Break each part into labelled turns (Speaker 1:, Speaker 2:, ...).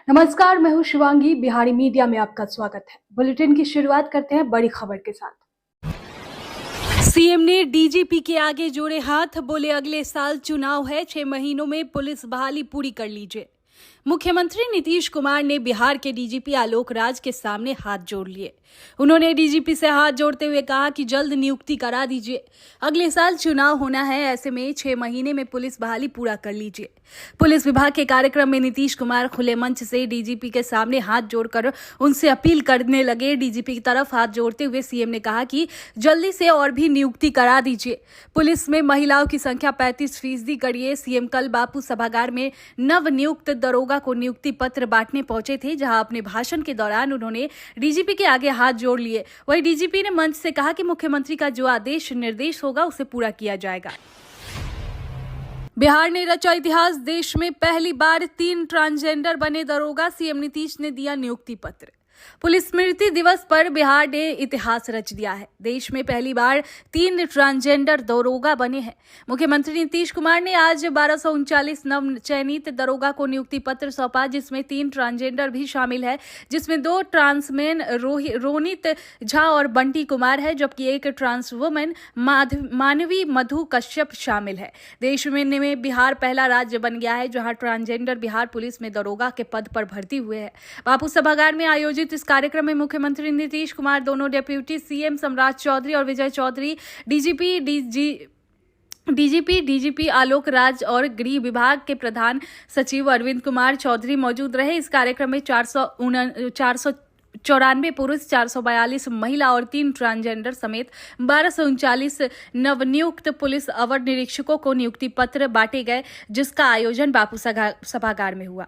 Speaker 1: नमस्कार, मैं हूं शिवांगी। बिहारी मीडिया में आपका स्वागत है। बुलेटिन की शुरुआत करते हैं बड़ी खबर के साथ।
Speaker 2: सीएम ने डीजीपी के आगे जोड़े हाथ, बोले अगले साल चुनाव है, 6 महीनों में पुलिस बहाली पूरी कर लीजिए। मुख्यमंत्री नीतीश कुमार ने बिहार के डीजीपी आलोक राज के सामने हाथ जोड़ लिए। उन्होंने डीजीपी से हाथ जोड़ते हुए कहा कि जल्द नियुक्ति करा दीजिए। अगले साल चुनाव होना है, ऐसे में 6 महीने में पुलिस बहाली पूरा कर लीजिए। पुलिस विभाग के कार्यक्रम में नीतीश कुमार खुले मंच से डीजीपी के सामने हाथ जोड़कर उनसे अपील करने लगे। डीजीपी की तरफ हाथ जोड़ते हुए सीएम ने कहा कि जल्दी से और भी नियुक्ति करा दीजिए। पुलिस में महिलाओं की संख्या 35% करिए। सीएम कल बापू सभागार में नव नियुक्त दरोगा को नियुक्ति पत्र बांटने पहुंचे थे, जहां अपने भाषण के दौरान उन्होंने डीजीपी के आगे हाथ जोड़ लिए। वहीं डीजीपी ने मंच से कहा कि मुख्यमंत्री का जो आदेश निर्देश होगा उसे पूरा किया जाएगा। बिहार ने रचा इतिहास, देश में पहली बार 3 ट्रांसजेंडर बने दरोगा। सीएम नीतीश ने दिया नियुक्ति पत्र। पुलिस स्मृति दिवस पर बिहार ने इतिहास रच दिया है। देश में पहली बार 3 ट्रांसजेंडर दरोगा बने हैं। मुख्यमंत्री नीतीश कुमार ने आज 1239 नव चयनित दरोगा को नियुक्ति पत्र सौंपा, जिसमें 3 ट्रांसजेंडर भी शामिल है, जिसमें 2 ट्रांसमेन रोनित झा और बंटी कुमार है, जबकि 1 ट्रांस वुमेन मानवी मधु कश्यप शामिल है। देश में बिहार पहला राज्य बन गया है जहां ट्रांसजेंडर बिहार पुलिस में दरोगा के पद पर भर्ती हुए हैं। बापू सभागार में आयोजित इस कार्यक्रम में मुख्यमंत्री नीतीश कुमार, दोनों डिप्टी सीएम सम्राट चौधरी और विजय चौधरी, डीजीपी आलोक राज और गृह विभाग के प्रधान सचिव अरविंद कुमार चौधरी मौजूद रहे। इस कार्यक्रम में 494 पुरुष, 442 महिला और 3 ट्रांसजेंडर समेत 1239 नवनियुक्त पुलिस अवर निरीक्षकों को नियुक्ति पत्र बांटे गए, जिसका आयोजन बापू सभागार में हुआ।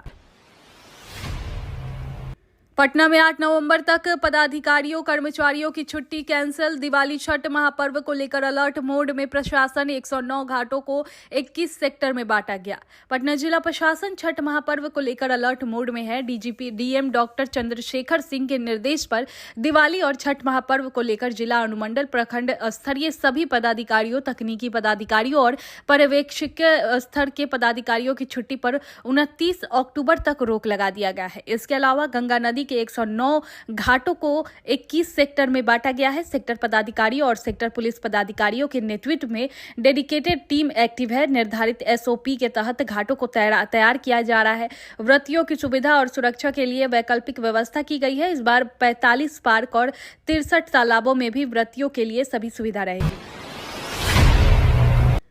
Speaker 2: पटना में 8 नवंबर तक पदाधिकारियों कर्मचारियों की छुट्टी कैंसिल। दिवाली छठ महापर्व को लेकर अलर्ट मोड में प्रशासन। 109 घाटों को 21 सेक्टर में बांटा गया। पटना जिला प्रशासन छठ महापर्व को लेकर अलर्ट मोड में है। DGP DM doctor Chandrashekhar Singh के निर्देश पर दिवाली और छठ महापर्व को लेकर जिला अनुमंडल प्रखंड स्तरीय सभी पदाधिकारियों, तकनीकी पदाधिकारियों और पर्यवेक्षक स्तर के पदाधिकारियों की छुट्टी पर 29 अक्टूबर तक रोक लगा दिया गया है। इसके अलावा गंगा नदी के 109 घाटों को 21 सेक्टर में बांटा गया है। सेक्टर पदाधिकारियों और सेक्टर पुलिस पदाधिकारियों के नेतृत्व में डेडिकेटेड टीम एक्टिव है। निर्धारित एसओपी के तहत घाटों को तैयार किया जा रहा है। व्रतियों की सुविधा और सुरक्षा के लिए वैकल्पिक व्यवस्था की गई है। इस बार 45 पार्क और 63 तालाबों में भी व्रतियों के लिए सभी सुविधा रहेगी।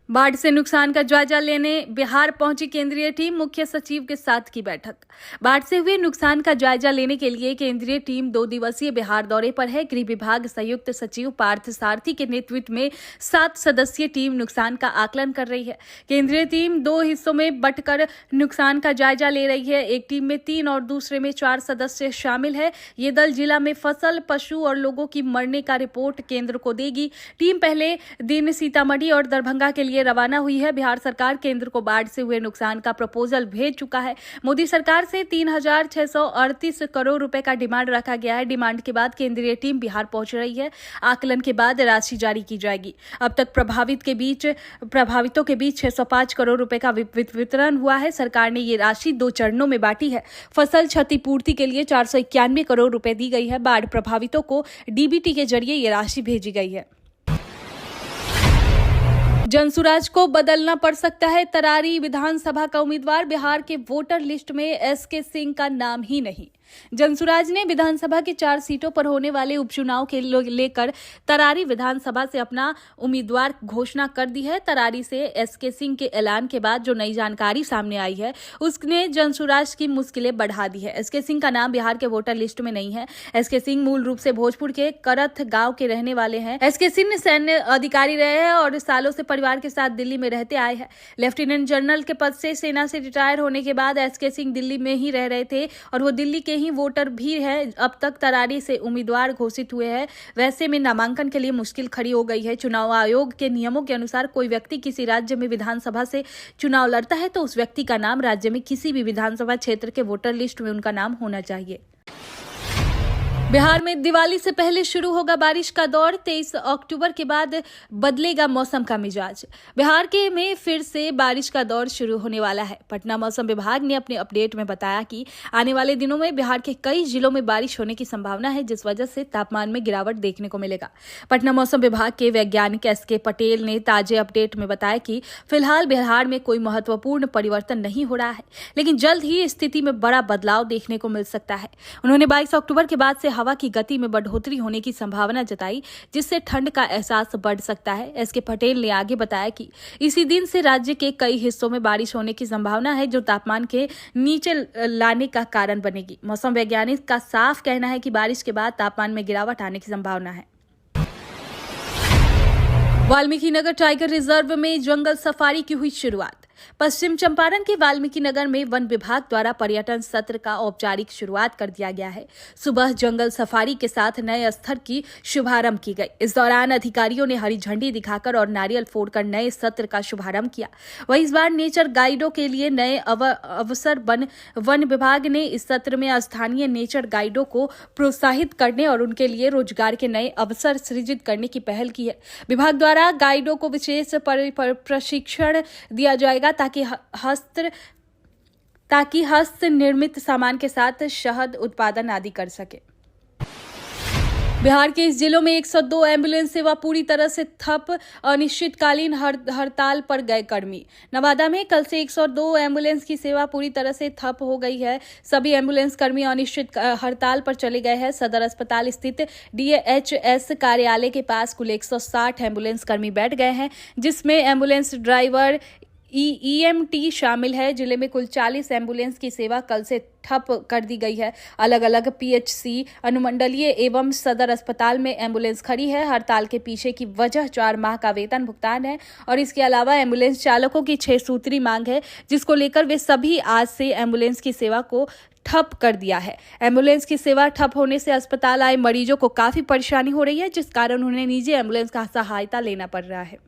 Speaker 2: बाढ़ से नुकसान का जायजा लेने बिहार पहुंची केंद्रीय टीम, मुख्य सचिव के साथ की बैठक। बाढ़ से हुए नुकसान का जायजा लेने के लिए केंद्रीय टीम 2 दिवसीय बिहार दौरे पर है। गृह विभाग संयुक्त सचिव पार्थ सारथी के नेतृत्व में 7 सदस्यीय टीम नुकसान का आकलन कर रही है। केंद्रीय टीम 2 हिस्सों में बंटकर नुकसान का जायजा ले रही है। एक टीम में 3 और दूसरे में 4 सदस्य शामिल है। ये दल जिला में फसल, पशु और लोगों की मरने का रिपोर्ट केंद्र को देगी। टीम पहले दिन सीतामढ़ी और दरभंगा के लिए रवाना हुई है। बिहार सरकार केंद्र को बाढ़ से हुए नुकसान का प्रपोजल भेज चुका है। मोदी सरकार से 3638 करोड़ रुपए का डिमांड रखा गया है। डिमांड के बाद केंद्रीय टीम बिहार पहुंच रही है। आकलन के बाद राशि जारी की जाएगी। अब तक प्रभावितों के बीच 605 करोड़ रुपए का वितरण हुआ है। सरकार ने ये राशि 2 चरणों में बांटी है। फसल क्षतिपूर्ति के लिए 491 करोड़ रुपए दी गई है। बाढ़ प्रभावितों को डीबीटी के जरिए ये राशि भेजी गई है। जनसुराज को बदलना पड़ सकता है। तरारी विधानसभा का उम्मीदवार, बिहार के वोटर लिस्ट में एसके सिंह का नाम ही नहीं। जनसुराज ने विधानसभा की 4 सीटों पर होने वाले उपचुनाव के लेकर तरारी विधानसभा से अपना उम्मीदवार घोषणा कर दी है। तरारी से एसके सिंह के ऐलान के बाद जो नई जानकारी सामने आई है, उसने जनसुराज की मुश्किलें बढ़ा दी है। एसके सिंह का नाम बिहार के वोटर लिस्ट में नहीं है। एसके सिंह मूल रूप से भोजपुर के करथ गांव के रहने वाले हैं। एसके सिंह सैन्य अधिकारी रहे हैं और सालों से परिवार के साथ दिल्ली में रहते आए हैं। लेफ्टिनेंट जनरल के पद से सेना से रिटायर होने के बाद एसके सिंह दिल्ली में ही रह रहे थे और वो दिल्ली के ही वोटर भी है। अब तक तरारी से उम्मीदवार घोषित हुए हैं। वैसे में नामांकन के लिए मुश्किल खड़ी हो गई है। चुनाव आयोग के नियमों के अनुसार कोई व्यक्ति किसी राज्य में विधानसभा से चुनाव लड़ता है तो उस व्यक्ति का नाम राज्य में किसी भी विधानसभा क्षेत्र के वोटर लिस्ट में उनका नाम होना चाहिए। बिहार में दिवाली से पहले शुरू होगा बारिश का दौर। 23 अक्टूबर के बाद बदलेगा मौसम का मिजाज। बिहार के में फिर से बारिश का दौर शुरू होने वाला है। पटना मौसम विभाग ने अपने अपडेट में बताया कि आने वाले दिनों में बिहार के कई जिलों में बारिश होने की संभावना है, जिस वजह से तापमान में गिरावट देखने को मिलेगा। पटना मौसम विभाग के वैज्ञानिक SK पटेल ने ताजे अपडेट में बताया कि फिलहाल बिहार में कोई महत्वपूर्ण परिवर्तन नहीं हो रहा है, लेकिन जल्द ही स्थिति में बड़ा बदलाव देखने को मिल सकता है। उन्होंने 22 अक्टूबर के बाद से हवा की गति में बढ़ोतरी होने की संभावना जताई, जिससे ठंड का एहसास बढ़ सकता है। SK पटेल ने आगे बताया कि इसी दिन से राज्य के कई हिस्सों में बारिश होने की संभावना है, जो तापमान के नीचे लाने का कारण बनेगी। मौसम वैज्ञानिक का साफ कहना है कि बारिश के बाद तापमान में गिरावट आने की संभावना है। वाल्मीकि नगर टाइगर रिजर्व में जंगल सफारी की हुई शुरुआत। पश्चिम चंपारण के वाल्मीकि नगर में वन विभाग द्वारा पर्यटन सत्र का औपचारिक शुरुआत कर दिया गया है। सुबह जंगल सफारी के साथ नए स्थल की शुभारंभ की गई। इस दौरान अधिकारियों ने हरी झंडी दिखाकर और नारियल फोड़कर नए सत्र का शुभारंभ किया। वहीं इस बार नेचर गाइडों के लिए नए अवसर वन विभाग ने इस सत्र में स्थानीय नेचर गाइडों को प्रोत्साहित करने और उनके लिए रोजगार के नए अवसर सृजित करने की पहल की है। विभाग द्वारा गाइडों को विशेष प्रशिक्षण दिया जाएगा ताकि हस्त निर्मित सामान के साथ शहद उत्पादन आदि कर सके। बिहार के इस जिलों में 102 एम्बुलेंस सेवा पूरी तरह से ठप। अनिश्चितकालीन हड़ताल पर गए कर्मी। नवादा में कल से 102 एम्बुलेंस की सेवा पूरी तरह से ठप हो गई है। सभी एम्बुलेंस कर्मी अनिश्चित हड़ताल पर चले गए हैं। सदर अस्पताल स्थित DHS कार्यालय के पास कुल 160 एम्बुलेंस कर्मी बैठ गए हैं, जिसमें एम्बुलेंस ड्राइवर EMT शामिल है। जिले में कुल 40 एम्बुलेंस की सेवा कल से ठप कर दी गई है। अलग अलग PHC, अनुमंडलीय एवं सदर अस्पताल में एम्बुलेंस खड़ी है। हड़ताल के पीछे की वजह 4 माह का वेतन भुगतान है और इसके अलावा एम्बुलेंस चालकों की 6 सूत्री मांग है, जिसको लेकर वे सभी आज से एम्बुलेंस की सेवा को ठप कर दिया है। एम्बुलेंस की सेवा ठप होने से अस्पताल आए मरीजों को काफी परेशानी हो रही है, जिस कारण उन्हें निजी एम्बुलेंस का सहायता लेना पड़ रहा है।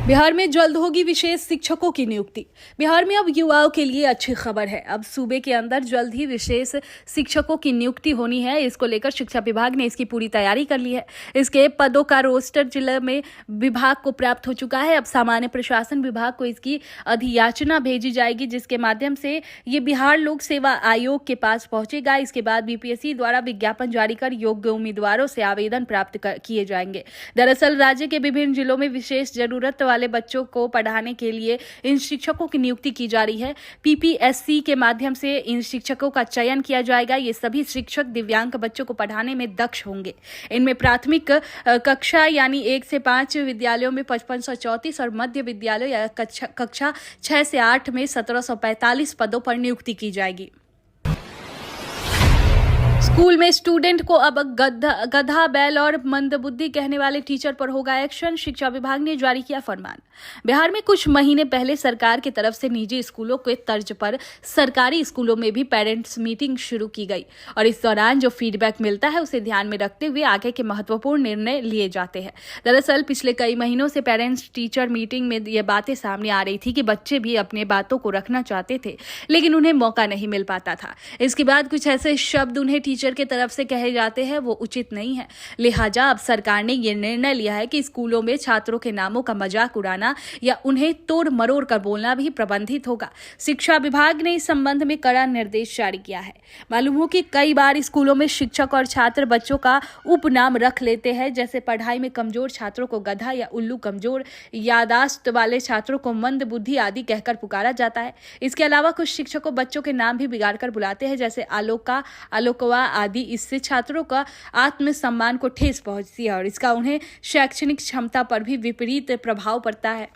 Speaker 2: बिहार में जल्द होगी विशेष शिक्षकों की नियुक्ति। बिहार में अब युवाओं के लिए अच्छी खबर है। अब सूबे के अंदर जल्द ही विशेष शिक्षकों की नियुक्ति होनी है। इसको लेकर शिक्षा विभाग ने इसकी पूरी तैयारी कर ली है। इसके पदों का रोस्टर जिले में विभाग को प्राप्त हो चुका है। अब सामान्य प्रशासन विभाग को इसकी अधियाचना भेजी जाएगी, जिसके माध्यम से ये बिहार लोक सेवा आयोग के पास पहुंचेगा। इसके बाद BPSC द्वारा विज्ञापन जारी कर योग्य उम्मीदवारों से आवेदन प्राप्त किए जाएंगे। दरअसल राज्य के विभिन्न जिलों में विशेष जरूरत वाले बच्चों को पढ़ाने के लिए इन शिक्षकों की नियुक्ति की जा रही है। PPSC के माध्यम से इन शिक्षकों का चयन किया जाएगा। ये सभी शिक्षक दिव्यांग बच्चों को पढ़ाने में दक्ष होंगे। इनमें प्राथमिक कक्षा यानी 1 से 5 विद्यालयों में 5534 और मध्य विद्यालय या कक्षा 6 से 8 में 1745 पदों पर नियुक्ति की जाएगी। स्कूल में स्टूडेंट को अब गधा, बैल और मंदबुद्धि कहने वाले टीचर पर होगा एक्शन। शिक्षा विभाग ने जारी किया फरमान। बिहार में कुछ महीने पहले सरकार की तरफ से निजी स्कूलों के तर्ज पर सरकारी स्कूलों में भी पेरेंट्स मीटिंग शुरू की गई और इस दौरान जो फीडबैक मिलता है उसे ध्यान में रखते हुए आगे के महत्वपूर्ण निर्णय लिए जाते हैं। दरअसल पिछले कई महीनों से पेरेंट्स टीचर मीटिंग में ये बातें सामने आ रही थी कि बच्चे भी अपने बातों को रखना चाहते थे, लेकिन उन्हें मौका नहीं मिल पाता था। इसके बाद कुछ ऐसे शब्द उन्हें टीचर के तरफ से कहे जाते हैं वो उचित नहीं है। लिहाजा अब सरकार ने ये निर्णय लिया है कि स्कूलों में छात्रों के नामों का मजाक उड़ाना या उन्हें तोड़ मरोड़ कर बोलना भी प्रतिबंधित होगा। शिक्षा विभाग ने इस संबंध में कड़ा निर्देश जारी किया है। मालूम हो कि कई बार स्कूलों में शिक्षक और छात्र बच्चों का उपनाम रख लेते हैं, जैसे पढ़ाई में कमजोर छात्रों को गधा या उल्लू, कमजोर यादाश्त वाले छात्रों को मंद बुद्धि आदि कहकर पुकारा जाता है। इसके अलावा कुछ शिक्षकों बच्चों के नाम भी बिगाड़कर बुलाते हैं, जैसे आलोका, आलोकवा आदि। इससे छात्रों का आत्मसम्मान को ठेस पहुंचती है और इसका उन्हें शैक्षणिक क्षमता पर भी विपरीत प्रभाव पड़ता है।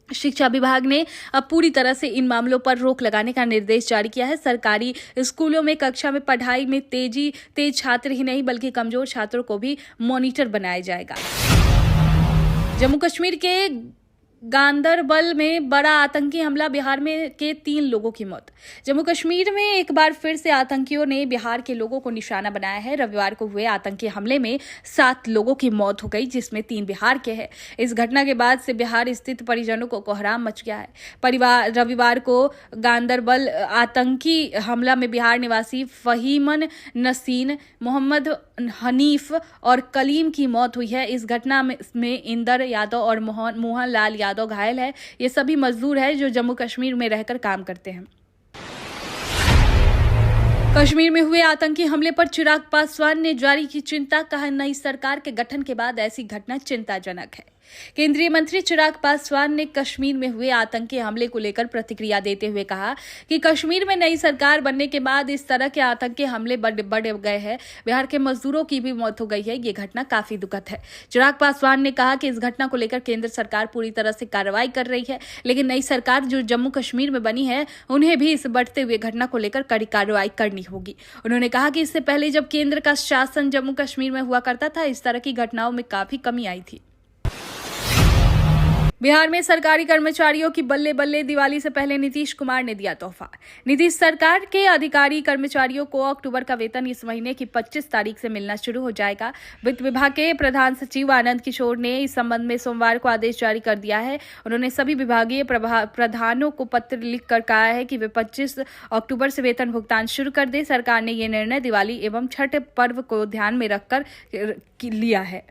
Speaker 2: शिक्षा विभाग ने अब पूरी तरह से इन मामलों पर रोक लगाने का निर्देश जारी किया है। सरकारी स्कूलों में कक्षा में पढ़ाई में तेज छात्र ही नहीं बल्कि कमजोर छात्रों को भी मॉनिटर बनाया जाएगा। जम्मू कश्मीर के गांदरबल में बड़ा आतंकी हमला, बिहार में के 3 लोगों की मौत। जम्मू कश्मीर में एक बार फिर से आतंकियों ने बिहार के लोगों को निशाना बनाया है। रविवार को हुए आतंकी हमले में 7 लोगों की मौत हो गई, जिसमें 3 बिहार के हैं। इस घटना के बाद से बिहार स्थित परिजनों को कोहराम मच गया है। रविवार को गांदरबल आतंकी हमला में बिहार निवासी फहीमन नसीन, मोहम्मद हनीफ और कलीम की मौत हुई है। इस घटना में इंदर यादव और मोहन लाल यादव घायल है। ये सभी मजदूर हैं जो जम्मू कश्मीर में रहकर काम करते हैं। कश्मीर में हुए आतंकी हमले पर चिराग पासवान ने जारी की चिंता, कहा नई सरकार के गठन के बाद ऐसी घटना चिंताजनक है। केंद्रीय मंत्री चिराग पासवान ने कश्मीर में हुए आतंकी हमले को लेकर प्रतिक्रिया देते हुए कहा कि कश्मीर में नई सरकार बनने के बाद इस तरह के आतंकी हमले बढ़ गए हैं। बिहार के मजदूरों की भी मौत हो गई है। ये घटना काफी दुखद है। चिराग पासवान ने कहा कि इस घटना को लेकर केंद्र सरकार पूरी तरह से कार्रवाई कर रही है, लेकिन नई सरकार जो जम्मू कश्मीर में बनी है उन्हें भी इस बढ़ते हुए घटना को लेकर कड़ी कार्रवाई करनी होगी। उन्होंने कहा कि इससे पहले जब केंद्र का शासन जम्मू कश्मीर में हुआ करता था, इस तरह की घटनाओं में काफी कमी आई थी। बिहार में सरकारी कर्मचारियों की बल्ले बल्ले, दिवाली से पहले नीतीश कुमार ने दिया तोहफा। नीतीश सरकार के अधिकारी कर्मचारियों को अक्टूबर का वेतन इस महीने की 25 तारीख से मिलना शुरू हो जाएगा। वित्त विभाग के प्रधान सचिव आनंद किशोर ने इस संबंध में सोमवार को आदेश जारी कर दिया है। उन्होंने सभी विभागीय प्रधानों को पत्र लिखकर कहा है कि वे 25 अक्टूबर से वेतन भुगतान शुरू कर दे। सरकार ने यह निर्णय दिवाली एवं छठ पर्व को ध्यान में रखकर लिया है।